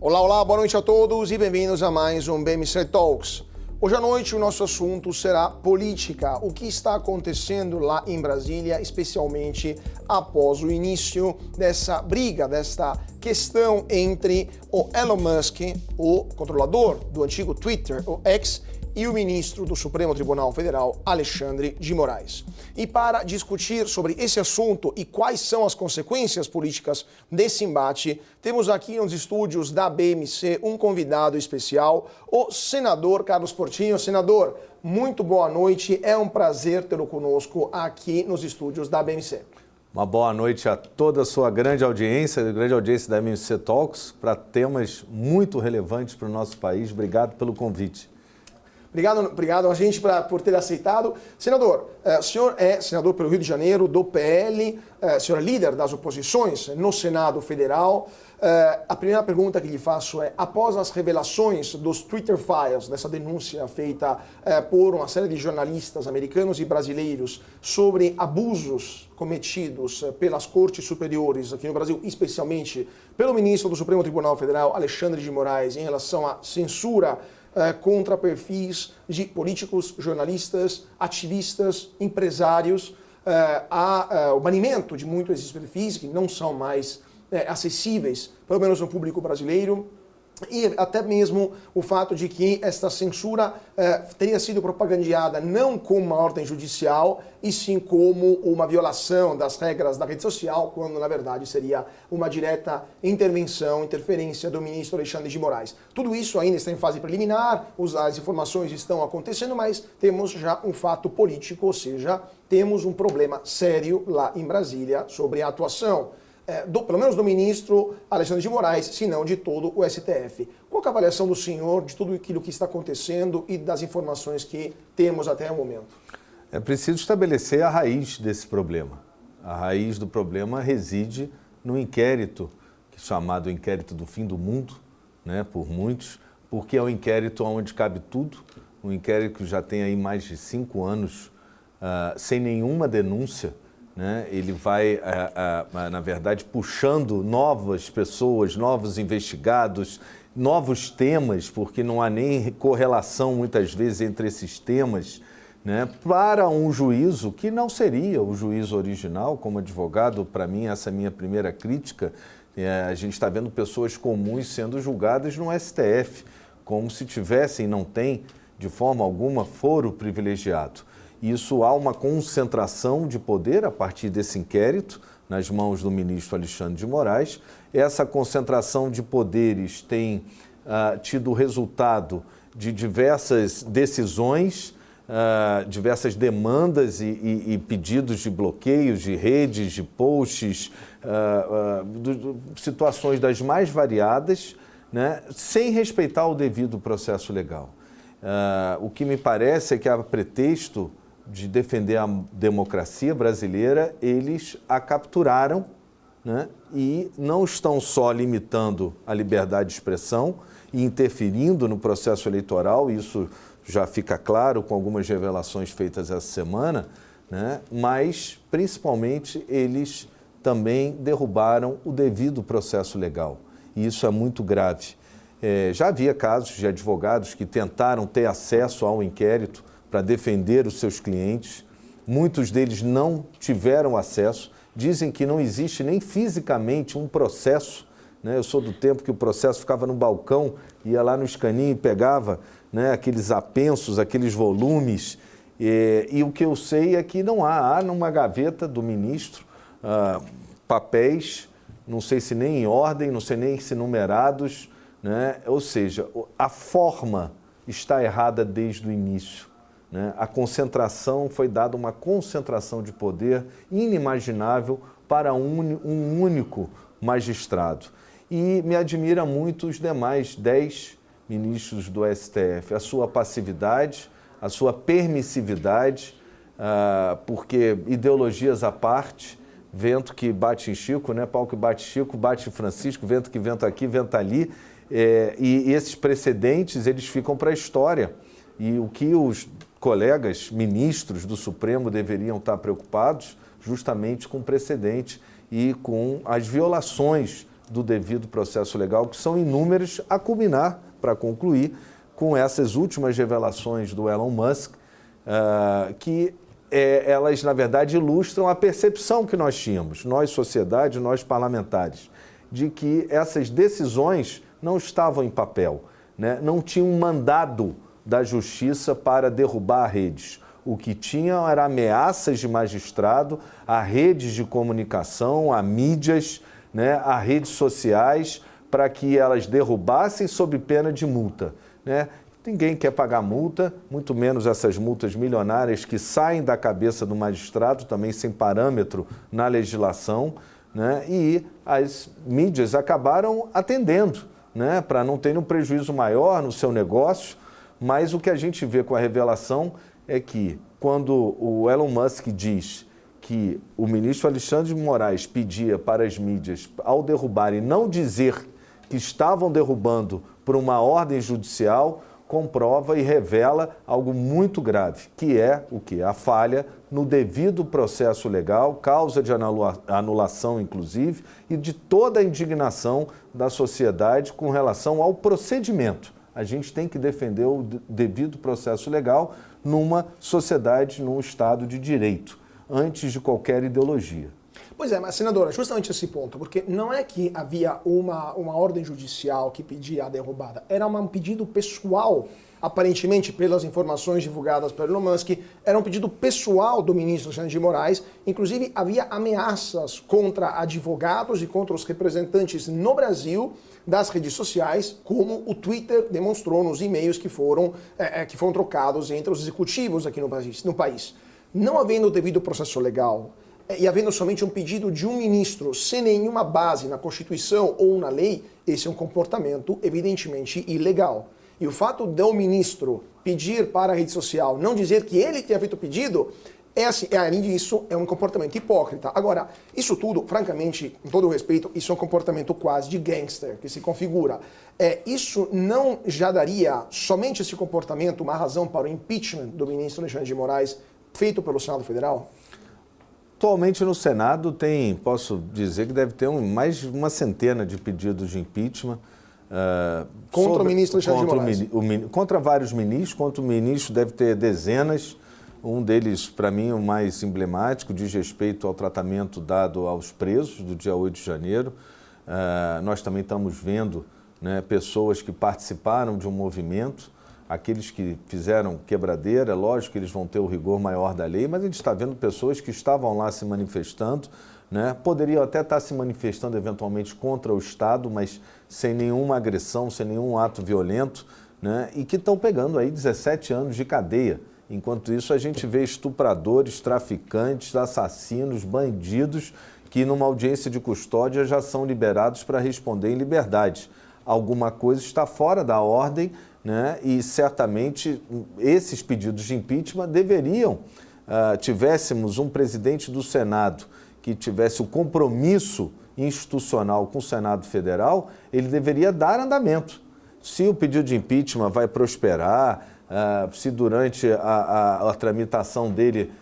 Olá, olá, boa noite a todos e bem-vindos a mais um BMC Talks. Hoje à noite o nosso assunto será política, o que está acontecendo lá em Brasília, especialmente após o início dessa briga, desta questão entre o Elon Musk, o controlador do antigo Twitter, o X, e o ministro do Supremo Tribunal Federal, Alexandre de Moraes. E para discutir sobre esse assunto e quais são as consequências políticas desse embate, temos aqui nos estúdios da BMC um convidado especial, o senador Carlos Portinho. Senador, muito boa noite, é um prazer tê-lo conosco aqui nos estúdios da BMC. Uma boa noite a toda a sua grande audiência da BMC Talks, para temas muito relevantes para o nosso país. Obrigado pelo convite. Obrigado a gente por ter aceitado. Senador, o senhor é senador pelo Rio de Janeiro, do PL, o senhor é líder das oposições no Senado Federal. A primeira pergunta que lhe faço é, após as revelações dos Twitter Files, dessa denúncia feita por uma série de jornalistas americanos e brasileiros sobre abusos cometidos pelas cortes superiores aqui no Brasil, especialmente pelo ministro do Supremo Tribunal Federal, Alexandre de Moraes, em relação à censura contra perfis de políticos, jornalistas, ativistas, empresários, o banimento de muitos desses perfis que não são mais acessíveis, pelo menos no público brasileiro, e até mesmo o fato de que esta censura teria sido propagandeada não como uma ordem judicial, e sim como uma violação das regras da rede social, quando na verdade seria uma direta interferência do ministro Alexandre de Moraes. Tudo isso ainda está em fase preliminar, as informações estão acontecendo, mas temos já um fato político, ou seja, temos um problema sério lá em Brasília sobre a atuação pelo menos do ministro Alexandre de Moraes, se não de todo o STF. Qual é a avaliação do senhor de tudo aquilo que está acontecendo e das informações que temos até o momento? É preciso estabelecer a raiz desse problema. A raiz do problema reside no inquérito, chamado inquérito do fim do mundo, né, por muitos, porque é um inquérito onde cabe tudo, um inquérito que já tem aí mais de 5 anos sem nenhuma denúncia. Né? Ele vai, na verdade, puxando novas pessoas, novos investigados, novos temas, porque não há nem correlação, muitas vezes, entre esses temas, né? Para um juízo que não seria o juízo original. Como advogado, para mim, essa é a minha primeira crítica. A gente está vendo pessoas comuns sendo julgadas no STF, como se tivessem, não tem, de forma alguma, foro privilegiado. Isso há uma concentração de poder a partir desse inquérito nas mãos do ministro Alexandre de Moraes. Essa concentração de poderes tem tido resultado de diversas decisões, diversas demandas e pedidos de bloqueios de redes, de posts, situações das mais variadas, né, sem respeitar o devido processo legal. O que me parece é que, a pretexto de defender a democracia brasileira, eles a capturaram, né? E não estão só limitando a liberdade de expressão e interferindo no processo eleitoral, isso já fica claro com algumas revelações feitas essa semana, né? Mas, principalmente, eles também derrubaram o devido processo legal, e isso é muito grave. Já havia casos de advogados que tentaram ter acesso ao inquérito para defender os seus clientes. Muitos deles não tiveram acesso, dizem que não existe nem fisicamente um processo, né? Eu sou do tempo que o processo ficava no balcão, ia lá no escaninho e pegava, né, aqueles apensos, aqueles volumes, e o que eu sei é que não há numa gaveta do ministro papéis, não sei se nem em ordem, não sei nem se numerados, né? Ou seja, a forma está errada desde o início. Né? A concentração, foi dada uma concentração de poder inimaginável para um único magistrado. E me admira muito os demais 10 ministros do STF, a sua passividade, a sua permissividade, porque ideologias à parte, vento que bate em Chico, né? Pau que bate Chico, bate Francisco, vento que venta aqui, venta ali, e esses precedentes, eles ficam para a história. E o que os colegas ministros do Supremo deveriam estar preocupados justamente com o precedente e com as violações do devido processo legal, que são inúmeras, a culminar, para concluir, com essas últimas revelações do Elon Musk, que elas, na verdade, ilustram a percepção que nós tínhamos, nós, sociedade, nós, parlamentares, de que essas decisões não estavam em papel, né? Não tinham um mandado da justiça para derrubar redes. O que tinham eram ameaças de magistrado a redes de comunicação, a mídias, né, a redes sociais, para que elas derrubassem sob pena de multa, né? Ninguém quer pagar multa, muito menos essas multas milionárias que saem da cabeça do magistrado, também sem parâmetro na legislação, né? E as mídias acabaram atendendo, né, para não ter um prejuízo maior no seu negócio, mas o que a gente vê com a revelação é que quando o Elon Musk diz que o ministro Alexandre de Moraes pedia para as mídias, ao derrubarem, não dizer que estavam derrubando por uma ordem judicial, comprova e revela algo muito grave, que é o quê? A falha no devido processo legal, causa de anulação, inclusive, e de toda a indignação da sociedade com relação ao procedimento. A gente tem que defender o devido processo legal numa sociedade, num Estado de direito, antes de qualquer ideologia. Pois é, mas senadora, justamente esse ponto, porque não é que havia uma ordem judicial que pedia a derrubada, era um pedido pessoal, aparentemente, pelas informações divulgadas pelo Elon Musk, era um pedido pessoal do ministro Alexandre de Moraes, inclusive havia ameaças contra advogados e contra os representantes no Brasil das redes sociais, como o Twitter demonstrou nos e-mails que foram trocados entre os executivos aqui no país. Não havendo o devido processo legal, e havendo somente um pedido de um ministro sem nenhuma base na Constituição ou na lei, esse é um comportamento evidentemente ilegal. E o fato do ministro pedir para a rede social não dizer que ele tinha feito o pedido, além disso, é um comportamento hipócrita. Agora, isso tudo, francamente, com todo o respeito, isso é um comportamento quase de gangster que se configura. Isso não já daria, somente esse comportamento, uma razão para o impeachment do ministro Alexandre de Moraes feito pelo Senado Federal? Atualmente no Senado posso dizer que deve ter mais de uma centena de pedidos de impeachment. Contra o ministro Alexandre de Moraes. Contra vários ministros, contra o ministro deve ter dezenas. Um deles, para mim, o mais emblemático, diz respeito ao tratamento dado aos presos do dia 8 de janeiro. Nós também estamos vendo, né, pessoas que participaram de um movimento. Aqueles que fizeram quebradeira, lógico que eles vão ter o rigor maior da lei, mas a gente está vendo pessoas que estavam lá se manifestando, né? Poderiam até estar se manifestando eventualmente contra o Estado, mas sem nenhuma agressão, sem nenhum ato violento, né? E que estão pegando aí 17 anos de cadeia. Enquanto isso, a gente vê estupradores, traficantes, assassinos, bandidos, que numa audiência de custódia já são liberados para responder em liberdade. Alguma coisa está fora da ordem, né? E certamente esses pedidos de impeachment deveriam, tivéssemos um presidente do Senado que tivesse o compromisso institucional com o Senado Federal, ele deveria dar andamento. Se o pedido de impeachment vai prosperar, se durante a tramitação dele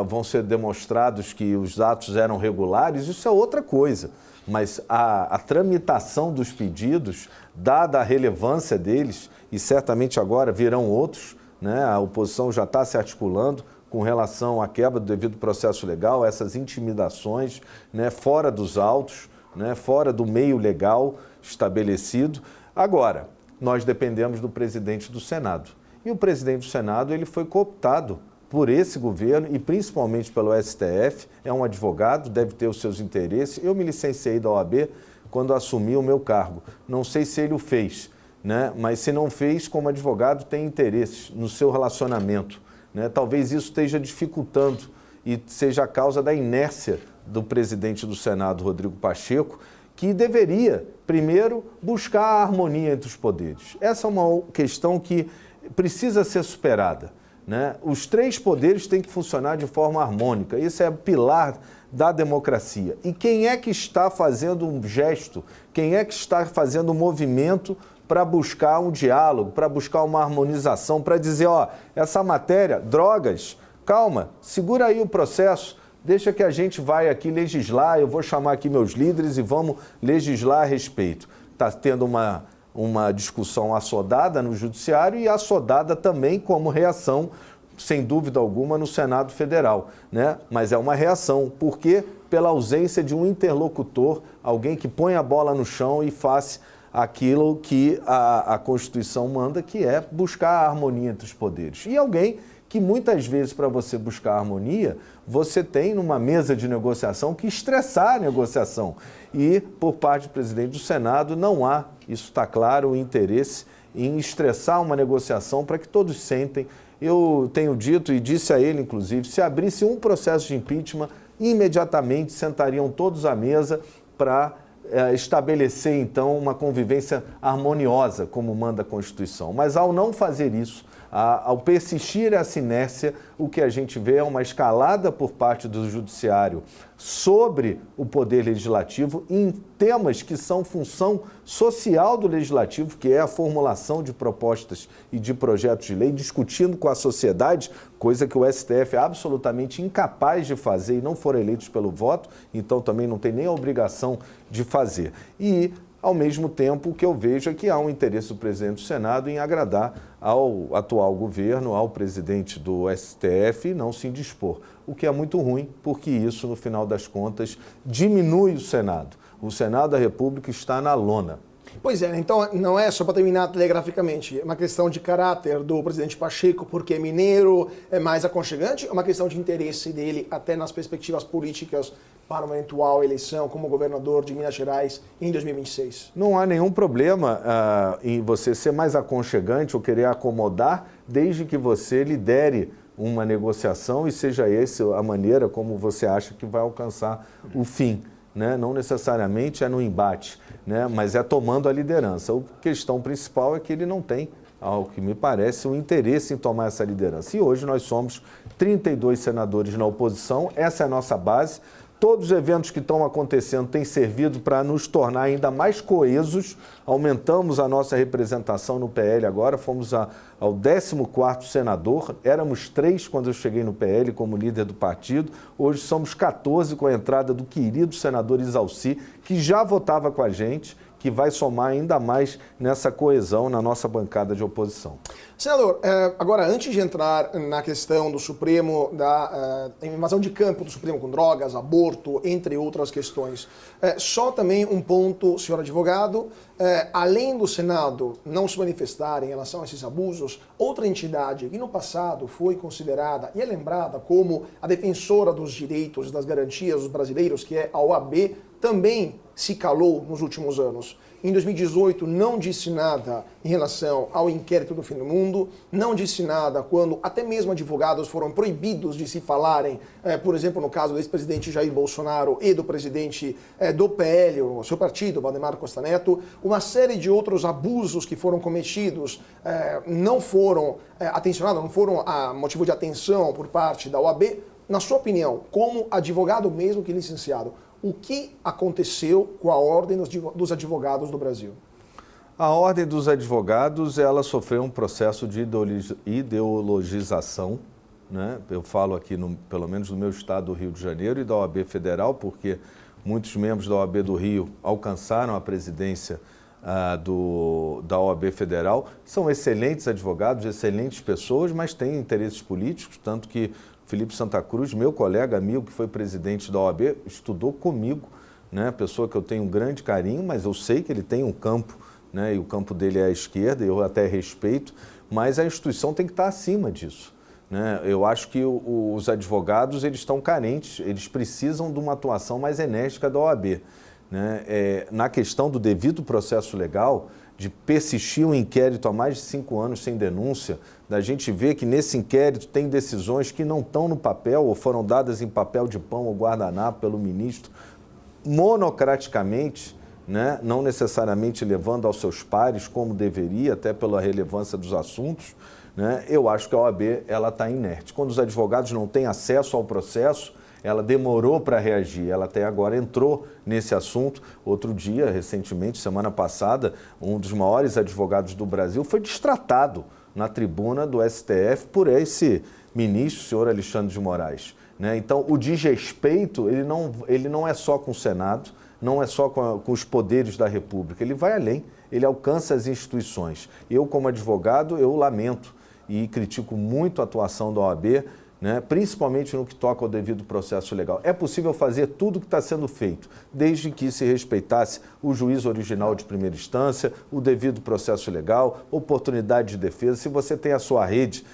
vão ser demonstrados que os atos eram regulares, isso é outra coisa. Mas a tramitação dos pedidos, dada a relevância deles, e certamente agora virão outros, né? A oposição já está se articulando com relação à quebra do devido processo legal, essas intimidações, né, fora dos autos, né, fora do meio legal estabelecido. Agora, nós dependemos do presidente do Senado. E o presidente do Senado ele foi cooptado por esse governo e principalmente pelo STF, é um advogado, deve ter os seus interesses. Eu me licenciei da OAB quando assumi o meu cargo. Não sei se ele o fez, né? Mas se não fez, como advogado, tem interesses no seu relacionamento, né? Talvez isso esteja dificultando e seja a causa da inércia do presidente do Senado, Rodrigo Pacheco, que deveria, primeiro, buscar a harmonia entre os poderes. Essa é uma questão que precisa ser superada, né? Os três poderes têm que funcionar de forma harmônica. Isso é o pilar da democracia. E quem é que está fazendo um gesto? Quem é que está fazendo um movimento para buscar um diálogo, para buscar uma harmonização, para dizer, ó, essa matéria, drogas, calma, segura aí o processo, Deixa que a gente vai aqui legislar, eu vou chamar aqui meus líderes e vamos legislar a respeito. Está tendo uma discussão assodada no Judiciário e assodada também como reação, sem dúvida alguma, no Senado Federal, né? Mas é uma reação, porque pela ausência de um interlocutor, alguém que põe a bola no chão e faz aquilo que a Constituição manda, que é buscar a harmonia entre os poderes. E alguém que muitas vezes, para você buscar harmonia, você tem numa mesa de negociação que estressar a negociação. E, por parte do presidente do Senado, não há, isso está claro, o interesse em estressar uma negociação para que todos sentem. Eu tenho dito e disse a ele, inclusive, se abrisse um processo de impeachment, imediatamente sentariam todos à mesa para estabelecer, então, uma convivência harmoniosa, como manda a Constituição. Mas, ao não fazer isso, ao persistir essa inércia, o que a gente vê é uma escalada por parte do Judiciário sobre o Poder Legislativo em temas que são função social do Legislativo, que é a formulação de propostas e de projetos de lei, discutindo com a sociedade, coisa que o STF é absolutamente incapaz de fazer e não foram eleitos pelo voto, então também não tem nem a obrigação de fazer. E, ao mesmo tempo, o que eu vejo é que há um interesse do presidente do Senado em agradar ao atual governo, ao presidente do STF e não se indispor. O que é muito ruim, porque isso, no final das contas, diminui o Senado. O Senado da República está na lona. Pois é, então não é só para terminar telegraficamente, é uma questão de caráter do presidente Pacheco, porque é mineiro, é mais aconchegante, é uma questão de interesse dele até nas perspectivas políticas para uma eventual eleição como governador de Minas Gerais em 2026? Não há nenhum problema em você ser mais aconchegante ou querer acomodar, desde que você lidere uma negociação e seja essa a maneira como você acha que vai alcançar o fim. Né? Não necessariamente é no embate, né? Mas é tomando a liderança. A questão principal é que ele não tem, ao que me parece, um interesse em tomar essa liderança. E hoje nós somos 32 senadores na oposição, essa é a nossa base. Todos os eventos que estão acontecendo têm servido para nos tornar ainda mais coesos. Aumentamos a nossa representação no PL agora, fomos ao 14º senador. Éramos 3 quando eu cheguei no PL como líder do partido. Hoje somos 14 com a entrada do querido senador Isalci, que já votava com a gente, que vai somar ainda mais nessa coesão na nossa bancada de oposição. Senador, agora antes de entrar na questão do Supremo, da invasão de campo do Supremo com drogas, aborto, entre outras questões, só também um ponto, senhor advogado, além do Senado não se manifestar em relação a esses abusos, outra entidade que no passado foi considerada e é lembrada como a defensora dos direitos e das garantias dos brasileiros, que é a OAB, também se calou nos últimos anos. Em 2018 não disse nada em relação ao inquérito do fim do mundo, não disse nada quando até mesmo advogados foram proibidos de se falarem, por exemplo, no caso do ex-presidente Jair Bolsonaro e do presidente do PL, o seu partido, Valdemar Costa Neto. Uma série de outros abusos que foram cometidos não foram atencionados, não foram motivo de atenção por parte da OAB. Na sua opinião, como advogado mesmo que licenciado, o que aconteceu com a Ordem dos Advogados do Brasil? A Ordem dos Advogados, ela sofreu um processo de ideologização, né? Eu falo aqui, pelo menos no meu estado do Rio de Janeiro e da OAB Federal, porque muitos membros da OAB do Rio alcançaram a presidência da OAB Federal. São excelentes advogados, excelentes pessoas, mas têm interesses políticos, tanto que Felipe Santa Cruz, meu colega, amigo, que foi presidente da OAB, estudou comigo, né? Pessoa que eu tenho um grande carinho, mas eu sei que ele tem um campo, né? E o campo dele é a esquerda, eu até respeito, mas a instituição tem que estar acima disso, né? Eu acho que os advogados, eles estão carentes, eles precisam de uma atuação mais enérgica da OAB, né? Na questão do devido processo legal, de persistir um inquérito há mais de 5 anos sem denúncia, da gente ver que nesse inquérito tem decisões que não estão no papel ou foram dadas em papel de pão ou guardanapo pelo ministro, monocraticamente, né? Não necessariamente levando aos seus pares como deveria, até pela relevância dos assuntos, né? Eu acho que a OAB está inerte. Quando os advogados não têm acesso ao processo, ela demorou para reagir, ela até agora entrou nesse assunto. Outro dia, recentemente, semana passada, um dos maiores advogados do Brasil foi destratado na tribuna do STF por esse ministro, o senhor Alexandre de Moraes. né? Então, o desrespeito, ele não é só com o Senado, não é só com os poderes da República, ele vai além, ele alcança as instituições. Eu, como advogado, eu lamento e critico muito a atuação da OAB, né, principalmente no que toca ao devido processo legal. É possível fazer tudo o que está sendo feito, desde que se respeitasse o juízo original de primeira instância, o devido processo legal, oportunidade de defesa. Se você tem a sua rede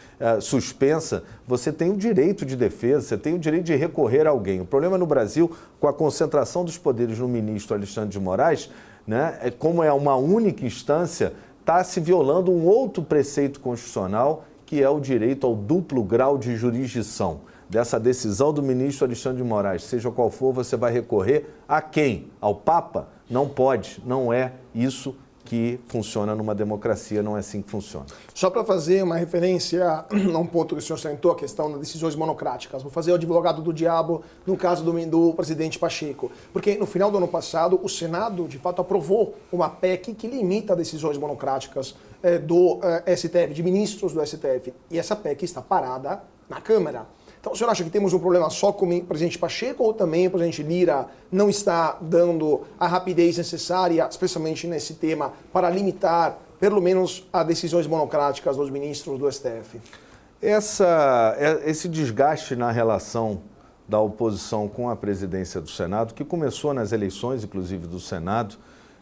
suspensa, você tem o direito de defesa, você tem o direito de recorrer a alguém. O problema no Brasil, com a concentração dos poderes no ministro Alexandre de Moraes, né, como é uma única instância, está se violando um outro preceito constitucional, que é o direito ao duplo grau de jurisdição. Dessa decisão do ministro Alexandre de Moraes, seja qual for, você vai recorrer a quem? Ao Papa? Não pode, não é isso que funciona numa democracia, não é assim que funciona. Só para fazer uma referência a um ponto que o senhor sentou, a questão das decisões monocráticas, vou fazer o advogado do diabo no caso do presidente Pacheco, porque no final do ano passado o Senado de fato aprovou uma PEC que limita decisões monocráticas do STF, de ministros do STF, e essa PEC está parada na Câmara. Então, o senhor acha que temos um problema só com o presidente Pacheco ou também o presidente Lira não está dando a rapidez necessária, especialmente nesse tema, para limitar, pelo menos, as decisões monocráticas dos ministros do STF? Esse desgaste na relação da oposição com a presidência do Senado, que começou nas eleições, inclusive, do Senado,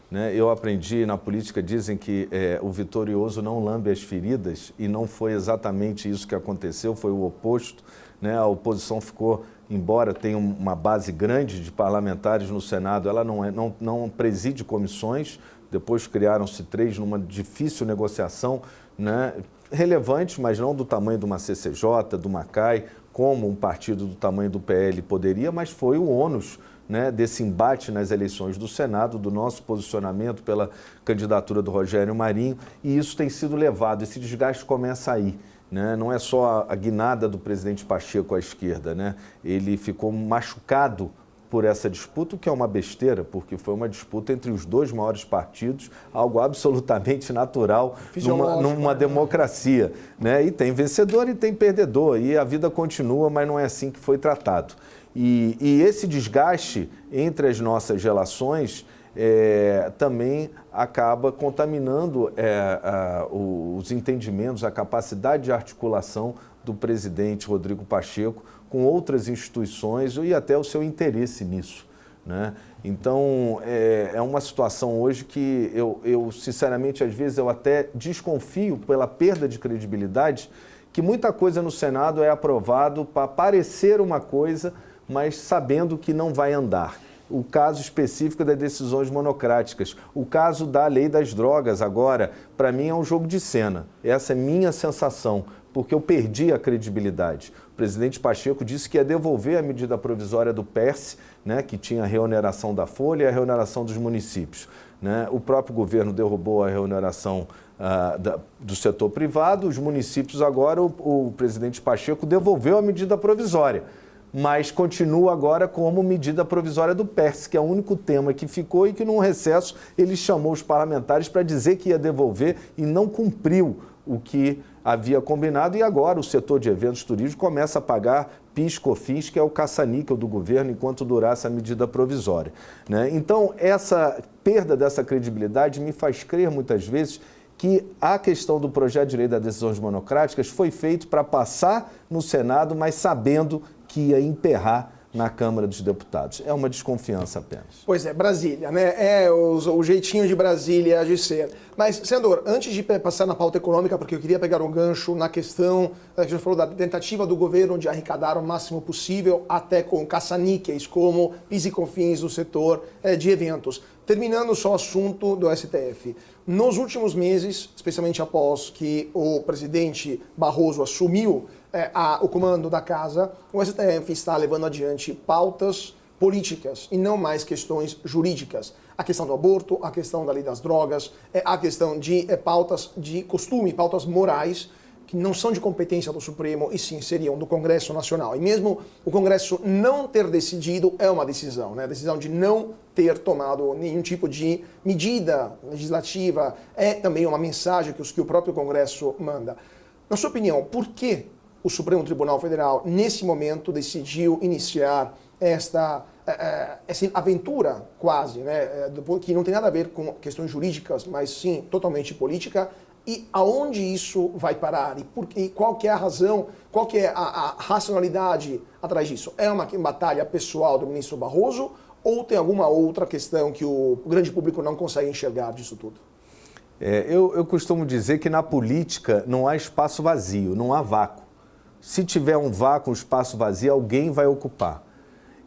né? Eu aprendi na política, dizem que o vitorioso não lambe as feridas, e não foi exatamente isso que aconteceu, foi o oposto. Né? A oposição ficou, embora tenha uma base grande de parlamentares no Senado, ela não preside comissões, depois criaram-se 3 numa difícil negociação, né? Relevante, mas não do tamanho de uma CCJ, do MACAI, como um partido do tamanho do PL poderia, mas foi o ônus, né, desse embate nas eleições do Senado, do nosso posicionamento pela candidatura do Rogério Marinho, e isso tem sido levado, esse desgaste começa aí. Né? Não é só a guinada do presidente Pacheco à esquerda, né? Ele ficou machucado por essa disputa, o que é uma besteira, porque foi uma disputa entre os 2 maiores partidos, algo absolutamente natural numa democracia. Né? E tem vencedor e tem perdedor, e a vida continua, mas não é assim que foi tratado. E esse desgaste entre as nossas relações também acaba contaminando os entendimentos, a capacidade de articulação do presidente Rodrigo Pacheco com outras instituições e até o seu interesse nisso. Né? Então, é uma situação hoje que eu, sinceramente, às vezes eu até desconfio pela perda de credibilidade, que muita coisa no Senado é aprovado para parecer uma coisa, mas sabendo que não vai andar. O caso específico das decisões monocráticas, o caso da lei das drogas agora, para mim é um jogo de cena. Essa é minha sensação, porque eu perdi a credibilidade. O presidente Pacheco disse que ia devolver a medida provisória do PERSE, né, que tinha a reoneração da folha e a reoneração dos municípios. Né? O próprio governo derrubou a reoneração do setor privado, os municípios agora, o presidente Pacheco devolveu a medida provisória, mas continua agora como medida provisória do PERSE, que é o único tema que ficou e que, num recesso, ele chamou os parlamentares para dizer que ia devolver e não cumpriu o que havia combinado, e agora o setor de eventos turísticos começa a pagar PIS/COFINS, que é o caça-níquel do governo, enquanto durar essa medida provisória. Né? Então, essa perda dessa credibilidade me faz crer, muitas vezes, que a questão do projeto de lei das decisões monocráticas foi feito para passar no Senado, mas sabendo que ia emperrar na Câmara dos Deputados. É uma desconfiança apenas. Pois é, Brasília, né? É o jeitinho de Brasília de ser. Mas, senador, antes de passar na pauta econômica, porque eu queria pegar um gancho na questão, que a gente falou da tentativa do governo de arrecadar o máximo possível, até com caça-níqueis, como PIS e COFINS do setor de eventos. Terminando só o assunto do STF. Nos últimos meses, especialmente após que o presidente Barroso assumiu o comando da casa, o STF está levando adiante pautas políticas e não mais questões jurídicas. A questão do aborto, a questão da lei das drogas, a questão de pautas de costume, pautas morais, que não são de competência do Supremo e sim seriam do Congresso Nacional. E mesmo o Congresso não ter decidido é uma decisão, né? A decisão de não ter tomado nenhum tipo de medida legislativa é também uma mensagem que o próprio Congresso manda. Na sua opinião, por que o Supremo Tribunal Federal, nesse momento, decidiu iniciar essa aventura quase, né, que não tem nada a ver com questões jurídicas, mas sim totalmente política, e aonde isso vai parar? E qual que é a razão, qual que é a racionalidade atrás disso? É uma batalha pessoal do ministro Barroso ou tem alguma outra questão que o grande público não consegue enxergar disso tudo? Eu costumo dizer que na política não há espaço vazio, não há vácuo. Se tiver um vácuo, um espaço vazio, alguém vai ocupar.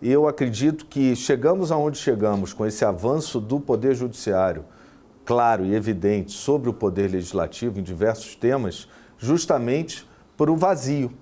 E eu acredito que chegamos aonde chegamos com esse avanço do Poder Judiciário, claro e evidente, sobre o Poder Legislativo em diversos temas, justamente por um vazio,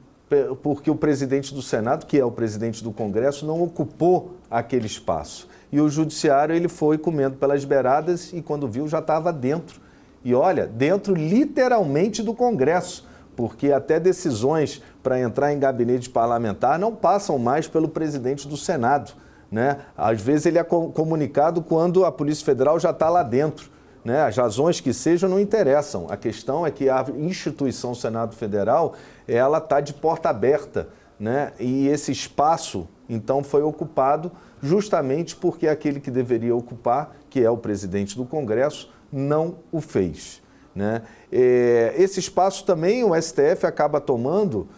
porque o presidente do Senado, que é o presidente do Congresso, não ocupou aquele espaço. E o Judiciário ele foi comendo pelas beiradas e quando viu já estava dentro. E olha, dentro literalmente do Congresso, porque até decisões para entrar em gabinete parlamentar não passam mais pelo presidente do Senado, né? Às vezes ele é comunicado quando a Polícia Federal já está lá dentro, né? As razões que sejam não interessam. A questão é que a instituição Senado Federal, ela está de porta aberta, né? E esse espaço, então, foi ocupado justamente porque aquele que deveria ocupar, que é o presidente do Congresso, não o fez, né? Esse espaço também o STF acaba tomando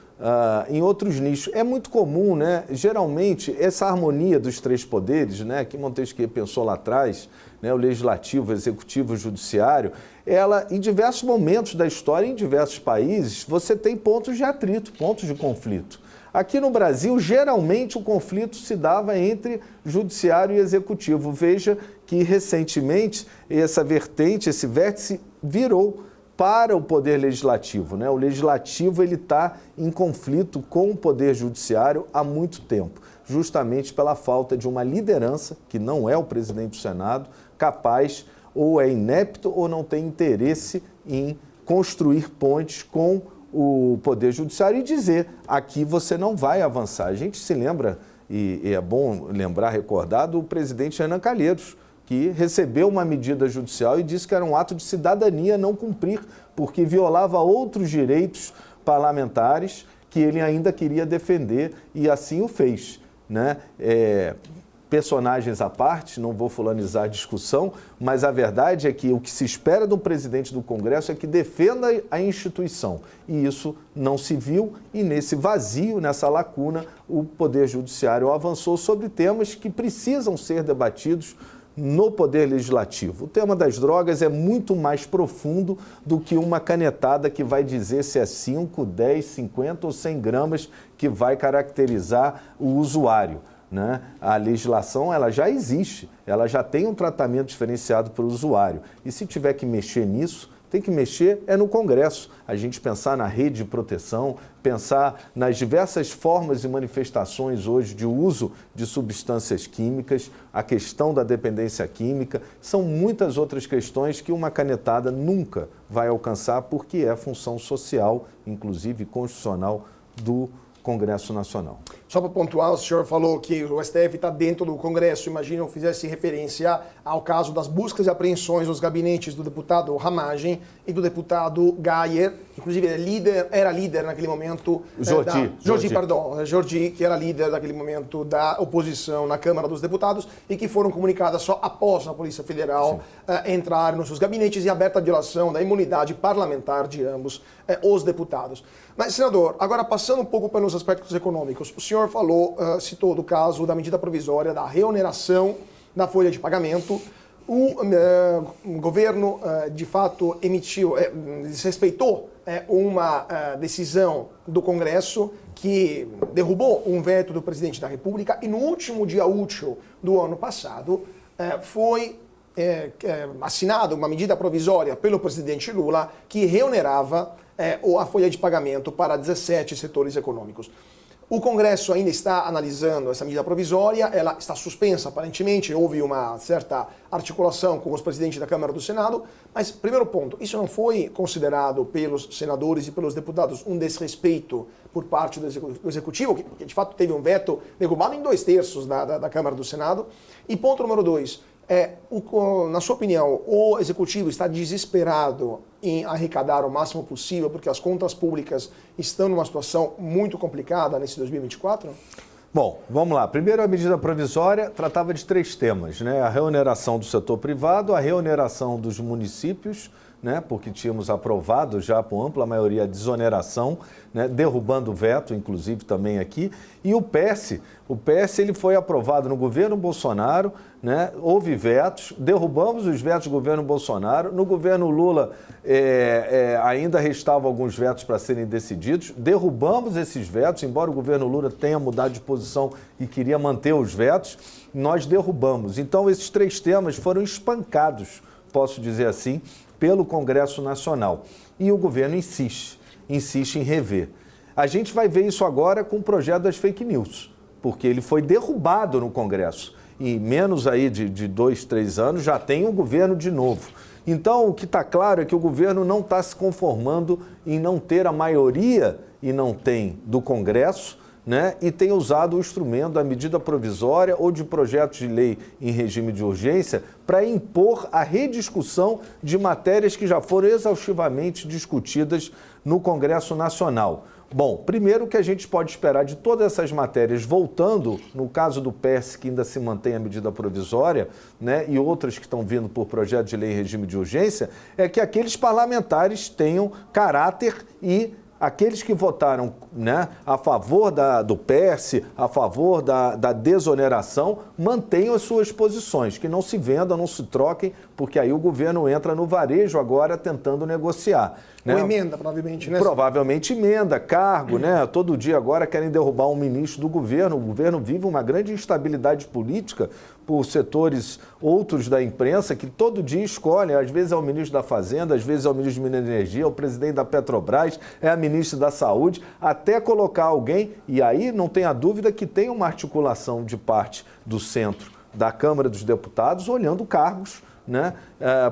em outros nichos. É muito comum, né? Geralmente, essa harmonia dos três poderes, né, que Montesquieu pensou lá atrás, né, o legislativo, o executivo, o judiciário, ela, em diversos momentos da história, em diversos países, você tem pontos de atrito, pontos de conflito. Aqui no Brasil, geralmente, o conflito se dava entre judiciário e executivo. Veja que, recentemente, essa vertente, esse vértice virou para o Poder Legislativo, né? O Legislativo está em conflito com o Poder Judiciário há muito tempo, justamente pela falta de uma liderança, que não é o presidente do Senado, capaz ou é inepto ou não tem interesse em construir pontes com o Poder Judiciário e dizer, aqui você não vai avançar. A gente se lembra, e é bom lembrar, recordar, do presidente Renan Calheiros, que recebeu uma medida judicial e disse que era um ato de cidadania não cumprir, porque violava outros direitos parlamentares que ele ainda queria defender e assim o fez, né? Personagens à parte, não vou fulanizar a discussão, mas a verdade é que o que se espera do presidente do Congresso é que defenda a instituição. E isso não se viu e nesse vazio, nessa lacuna, o Poder Judiciário avançou sobre temas que precisam ser debatidos no Poder Legislativo. O tema das drogas é muito mais profundo do que uma canetada que vai dizer se é 5, 10, 50 ou 100 gramas que vai caracterizar o usuário, né? A legislação ela já existe, ela já tem um tratamento diferenciado para o usuário. E se tiver que mexer nisso, tem que mexer no Congresso. A gente pensar na rede de proteção, pensar nas diversas formas e manifestações hoje de uso de substâncias químicas, a questão da dependência química, são muitas outras questões que uma canetada nunca vai alcançar porque é função social, inclusive constitucional, do Congresso Nacional. Só para pontuar, o senhor falou que o STF está dentro do Congresso. Imagina eu fizesse referência ao caso das buscas e apreensões nos gabinetes do deputado Ramagem e do deputado Gayer, inclusive era líder naquele momento... Jordi, que era líder naquele momento da oposição na Câmara dos Deputados e que foram comunicadas só após a Polícia Federal entrar nos seus gabinetes e aberta a violação da imunidade parlamentar de ambos os deputados. Mas, senador, agora passando um pouco pelos aspectos econômicos, o senhor falou, citou do caso da medida provisória da reoneração da folha de pagamento. O governo, de fato, desrespeitou uma decisão do Congresso que derrubou um veto do presidente da República e no último dia útil do ano passado foi assinada uma medida provisória pelo presidente Lula que reonerava a folha de pagamento para 17 setores econômicos. O Congresso ainda está analisando essa medida provisória, ela está suspensa aparentemente, houve uma certa articulação com os presidentes da Câmara e do Senado, mas, primeiro ponto, isso não foi considerado pelos senadores e pelos deputados um desrespeito por parte do Executivo, que de fato teve um veto derrubado em 2/3 da Câmara e do Senado. E ponto número 2, Na sua opinião, o executivo está desesperado em arrecadar o máximo possível porque as contas públicas estão numa situação muito complicada nesse 2024? Bom, vamos lá. Primeiro, a medida provisória tratava de 3 temas, né? A reoneração do setor privado, a reoneração dos municípios, né? Porque tínhamos aprovado já por ampla maioria a desoneração, né? Derrubando o veto, inclusive também aqui, e o PES. O PES ele foi aprovado no governo Bolsonaro, né? Houve vetos, derrubamos os vetos do governo Bolsonaro. No governo Lula ainda restavam alguns vetos para serem decididos. Derrubamos esses vetos, embora o governo Lula tenha mudado de posição e queria manter os vetos, nós derrubamos. Então, esses 3 temas foram espancados, posso dizer assim, pelo Congresso Nacional. E o governo insiste em rever. A gente vai ver isso agora com o projeto das fake news, porque ele foi derrubado no Congresso. E menos aí de 2, 3 anos já tem o governo de novo. Então, o que está claro é que o governo não está se conformando em não ter a maioria, e não tem, do Congresso, né? E tem usado o instrumento da medida provisória ou de projetos de lei em regime de urgência para impor a rediscussão de matérias que já foram exaustivamente discutidas no Congresso Nacional. Bom, primeiro que a gente pode esperar de todas essas matérias, voltando, no caso do PES, que ainda se mantém a medida provisória, né, e outras que estão vindo por projeto de lei em regime de urgência, é que aqueles parlamentares tenham caráter e aqueles que votaram, né, a favor do PES, a favor da desoneração, mantenham as suas posições, que não se vendam, não se troquem, porque aí o governo entra no varejo agora tentando negociar. Né? Ou emenda, provavelmente, né? Provavelmente emenda, cargo, né? Todo dia agora querem derrubar um ministro do governo. O governo vive uma grande instabilidade política por setores outros da imprensa que todo dia escolhem. Às vezes é o ministro da Fazenda, às vezes é o ministro de Minas e Energia, é o presidente da Petrobras, é a ministra da Saúde, até colocar alguém. E aí não tenha dúvida que tem uma articulação de parte do centro da Câmara dos Deputados olhando cargos, né?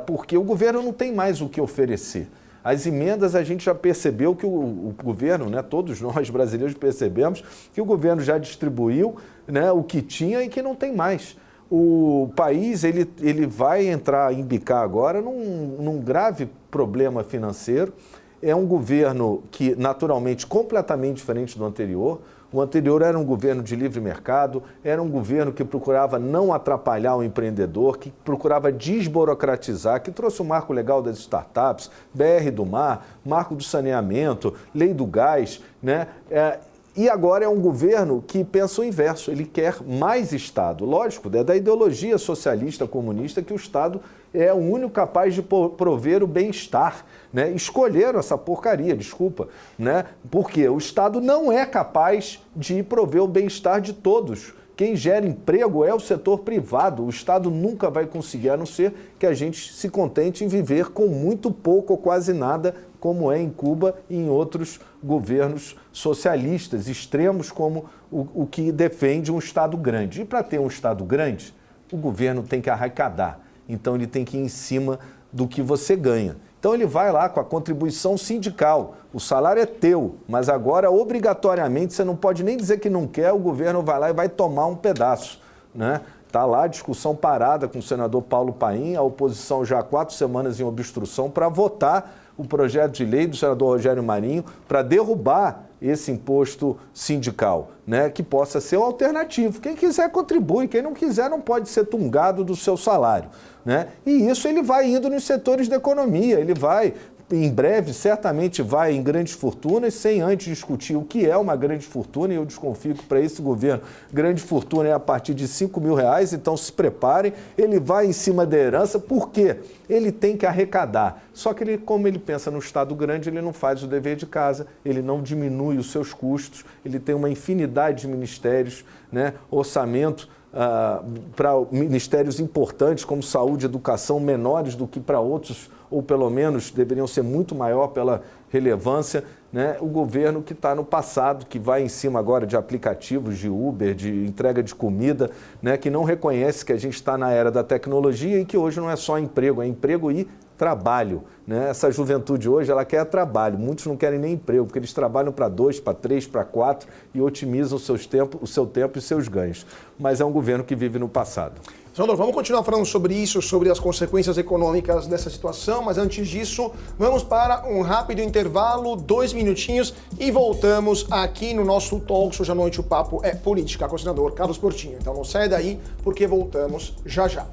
Porque o governo não tem mais o que oferecer. As emendas, a gente já percebeu que o governo, né, todos nós brasileiros percebemos que o governo já distribuiu, né, o que tinha e que não tem mais. O país ele vai embicar agora num grave problema financeiro. É um governo que, naturalmente, completamente diferente do anterior. O anterior era um governo de livre mercado, era um governo que procurava não atrapalhar o empreendedor, que procurava desburocratizar, que trouxe o marco legal das startups, BR do Mar, marco do saneamento, lei do gás, né? E agora é um governo que pensa o inverso, ele quer mais Estado. Lógico, é da ideologia socialista comunista que o Estado é o único capaz de prover o bem-estar, né? Escolheram essa porcaria, desculpa, né? Porque o Estado não é capaz de prover o bem-estar de todos. Quem gera emprego é o setor privado. O Estado nunca vai conseguir, a não ser que a gente se contente em viver com muito pouco ou quase nada, como é em Cuba e em outros governos socialistas extremos, como o que defende um Estado grande. E para ter um Estado grande, o governo tem que arrecadar. Então ele tem que ir em cima do que você ganha. Então ele vai lá com a contribuição sindical. O salário é teu, mas agora obrigatoriamente você não pode nem dizer que não quer, o governo vai lá e vai tomar um pedaço, né? Está lá a discussão parada com o senador Paulo Paim, a oposição já há 4 semanas em obstrução para votar o projeto de lei do senador Rogério Marinho para derrubar esse imposto sindical, né, que possa ser um alternativo. Quem quiser contribui, quem não quiser não pode ser tungado do seu salário, né? E isso ele vai indo nos setores da economia, ele vai, em breve, certamente vai em grandes fortunas, sem antes discutir o que é uma grande fortuna, e eu desconfio que para esse governo, grande fortuna é a partir de R$5.000, então se preparem, ele vai em cima da herança, por quê? Ele tem que arrecadar, só que ele, como ele pensa no Estado grande, ele não faz o dever de casa, ele não diminui os seus custos, ele tem uma infinidade de ministérios, né, orçamento, para ministérios importantes como saúde e educação menores do que para outros, ou pelo menos deveriam ser muito maior pela relevância, né? O governo que está no passado, que vai em cima agora de aplicativos de Uber, de entrega de comida, né? Que não reconhece que a gente está na era da tecnologia e que hoje não é só emprego, é emprego e trabalho, né? Essa juventude hoje, ela quer trabalho, muitos não querem nem emprego, porque eles trabalham para 2, para 3, para 4 e otimizam o seu tempo e seus ganhos. Mas é um governo que vive no passado. Senador, vamos continuar falando sobre isso, sobre as consequências econômicas dessa situação, mas antes disso, vamos para um rápido intervalo, 2 minutinhos, e voltamos aqui no nosso Talks. Hoje à noite o papo é política com o senador Carlos Portinho. Então não sai daí, porque voltamos já já.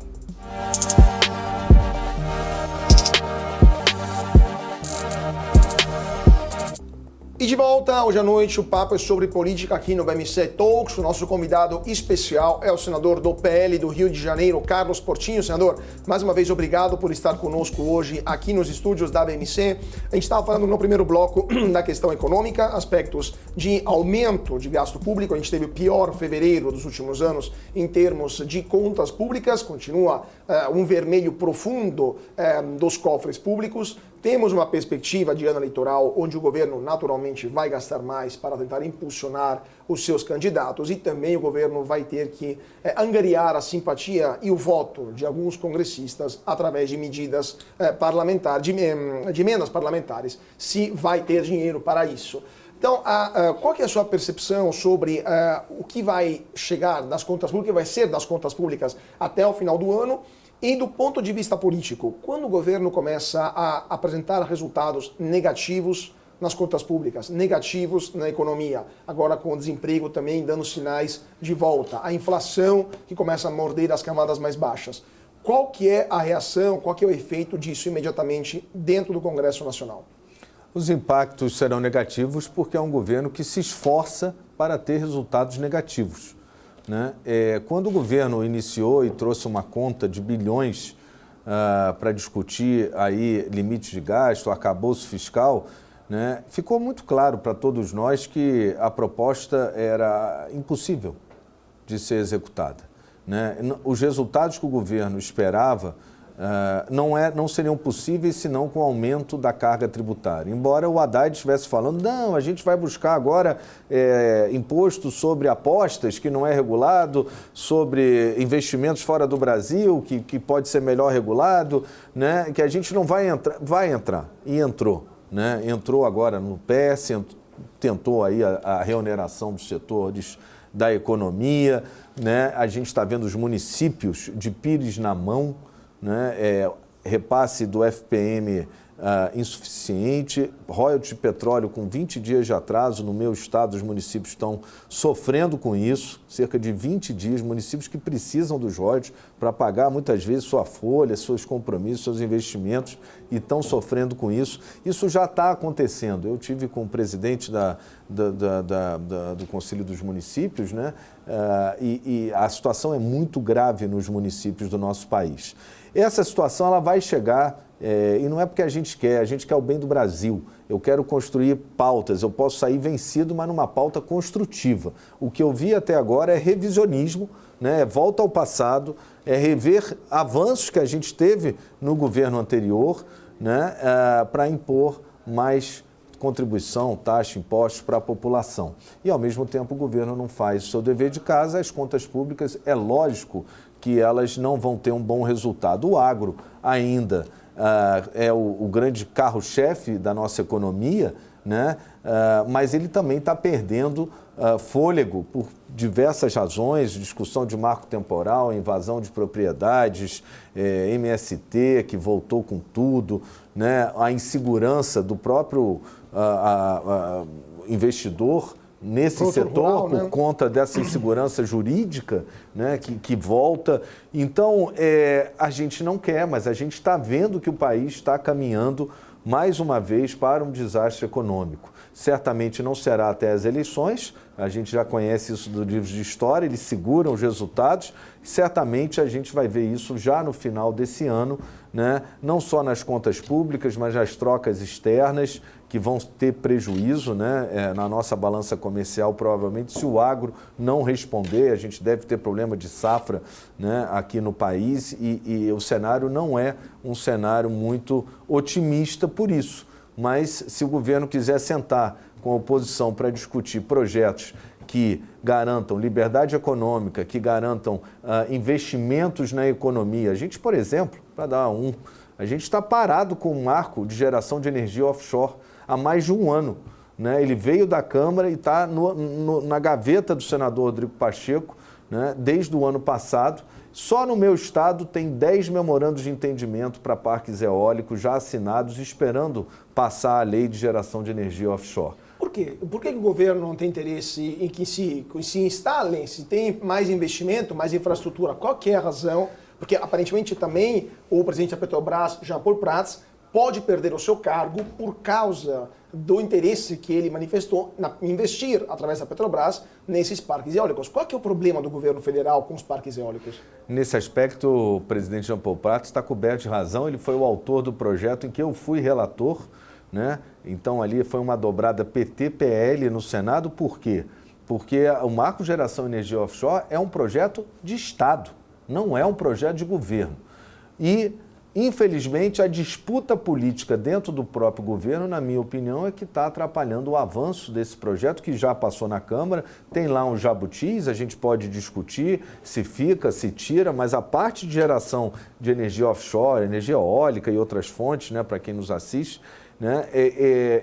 E de volta, hoje à noite o papo é sobre política aqui no BMC Talks. O nosso convidado especial é o senador do PL do Rio de Janeiro, Carlos Portinho. Senador, mais uma vez obrigado por estar conosco hoje aqui nos estúdios da BMC. A gente estava falando no primeiro bloco da questão econômica, aspectos de aumento de gasto público. A gente teve o pior fevereiro dos últimos anos em termos de contas públicas, continua um vermelho profundo dos cofres públicos. Temos uma perspectiva de ano eleitoral onde o governo naturalmente vai gastar mais para tentar impulsionar os seus candidatos e também o governo vai ter que angariar a simpatia e o voto de alguns congressistas através de medidas parlamentares, de emendas parlamentares, se vai ter dinheiro para isso. Então, qual que é a sua percepção sobre o que vai chegar das contas públicas, vai ser das contas públicas até o final do ano? E do ponto de vista político, quando o governo começa a apresentar resultados negativos nas contas públicas, negativos na economia, agora com o desemprego também dando sinais de volta, a inflação que começa a morder as camadas mais baixas, qual que é a reação, qual que é o efeito disso imediatamente dentro do Congresso Nacional? Os impactos serão negativos porque é um governo que se esforça para ter resultados negativos. Né? Quando o governo iniciou e trouxe uma conta de bilhões para discutir aí limites de gasto, arcabouço fiscal, né, ficou muito claro para todos nós que a proposta era impossível de ser executada. Né? Os resultados que o governo esperava não seriam possíveis senão com o aumento da carga tributária. Embora o Haddad estivesse falando, não, a gente vai buscar agora imposto sobre apostas, que não é regulado, sobre investimentos fora do Brasil, que pode ser melhor regulado, né? Que a gente não vai entrar, e entrou. Né? Entrou agora no PS, tentou aí a reoneração dos setores da economia, né? A gente está vendo os municípios de pires na mão, né? Repasse do FPM insuficiente, royalties de petróleo com 20 dias de atraso. No meu estado, os municípios estão sofrendo com isso, cerca de 20 dias, municípios que precisam dos royalties para pagar muitas vezes sua folha, seus compromissos, seus investimentos, e estão sofrendo com isso. Isso já está acontecendo. Eu tive com o presidente do Conselho dos Municípios, né? E a situação é muito grave nos municípios do nosso país. Essa situação ela vai chegar, e não é porque a gente quer o bem do Brasil. Eu quero construir pautas, eu posso sair vencido, mas numa pauta construtiva. O que eu vi até agora é revisionismo, né? Volta ao passado, rever avanços que a gente teve no governo anterior, né? Para impor mais contribuição, taxa, impostos para a população. E, ao mesmo tempo, o governo não faz o seu dever de casa, as contas públicas, é lógico que elas não vão ter um bom resultado. O agro ainda é o grande carro-chefe da nossa economia, né? Mas ele também está perdendo fôlego por diversas razões, discussão de marco temporal, invasão de propriedades, MST que voltou com tudo, né? A insegurança do próprio investidor nesse setor, por conta dessa insegurança jurídica, né, que volta. Então, a gente não quer, mas a gente está vendo que o país está caminhando mais uma vez para um desastre econômico. Certamente não será até as eleições, a gente já conhece isso do livro de história, eles seguram os resultados, certamente a gente vai ver isso já no final desse ano, né? Não só nas contas públicas, mas nas trocas externas, que vão ter prejuízo, né? Na nossa balança comercial, provavelmente, se o agro não responder, a gente deve ter problema de safra, né, aqui no país, e o cenário não é um cenário muito otimista por isso. Mas se o governo quiser sentar com a oposição para discutir projetos que garantam liberdade econômica, que garantam investimentos na economia. A gente, por exemplo, para dar a gente está parado com um marco de geração de energia offshore há mais de um ano, né? Ele veio da Câmara e está na gaveta do senador Rodrigo Pacheco, né, desde o ano passado. Só no meu estado tem 10 memorandos de entendimento para parques eólicos já assinados, esperando passar a lei de geração de energia offshore. Por quê? Por que o governo não tem interesse em que se instalem, se tem mais investimento, mais infraestrutura? Qual que é a razão? Porque aparentemente também o presidente da Petrobras, Jean Paul Prats, pode perder o seu cargo por causa do interesse que ele manifestou em investir, através da Petrobras, nesses parques eólicos. Qual que é o problema do governo federal com os parques eólicos? Nesse aspecto, o presidente Jean Paul Prats está coberto de razão. Ele foi o autor do projeto em que eu fui relator, né? Então ali foi uma dobrada PT-PL no Senado. Por quê? Porque o Marco Geração Energia Offshore é um projeto de Estado, não é um projeto de governo. E, infelizmente, a disputa política dentro do próprio governo, na minha opinião, é que está atrapalhando o avanço desse projeto, que já passou na Câmara. Tem lá um jabutis, a gente pode discutir se fica, se tira, mas a parte de geração de energia offshore, energia eólica e outras fontes, né, para quem nos assiste, né,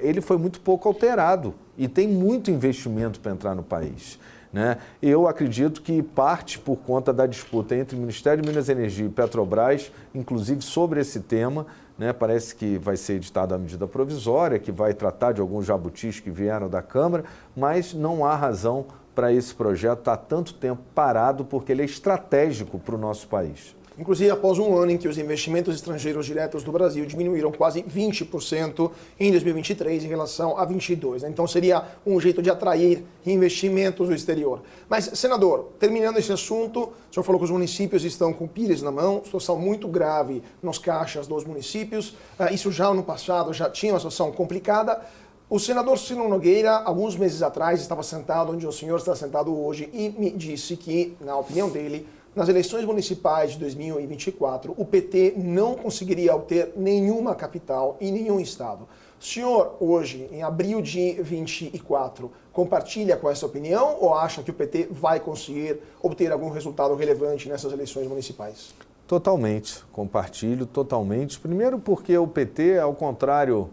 ele foi muito pouco alterado e tem muito investimento para entrar no país. Né? Eu acredito que parte por conta da disputa entre o Ministério de Minas e Energia e Petrobras, inclusive sobre esse tema, né? Parece que vai ser editada a medida provisória, que vai tratar de alguns jabutis que vieram da Câmara, mas não há razão para esse projeto estar tanto tempo parado, porque ele é estratégico para o nosso país. Inclusive, após um ano em que os investimentos estrangeiros diretos do Brasil diminuíram quase 20% em 2023 em relação a 2022. Né? Então, seria um jeito de atrair investimentos do exterior. Mas, senador, terminando esse assunto, o senhor falou que os municípios estão com pilhas na mão, situação muito grave nos caixas dos municípios. Isso já no passado já tinha uma situação complicada. O senador Ciro Nogueira, alguns meses atrás, estava sentado onde o senhor está sentado hoje e me disse que, na opinião dele, nas eleições municipais de 2024, o PT não conseguiria obter nenhuma capital em nenhum estado. O senhor, hoje, em abril de 2024, compartilha com essa opinião ou acha que o PT vai conseguir obter algum resultado relevante nessas eleições municipais? Totalmente, compartilho totalmente. Primeiro porque o PT, ao contrário,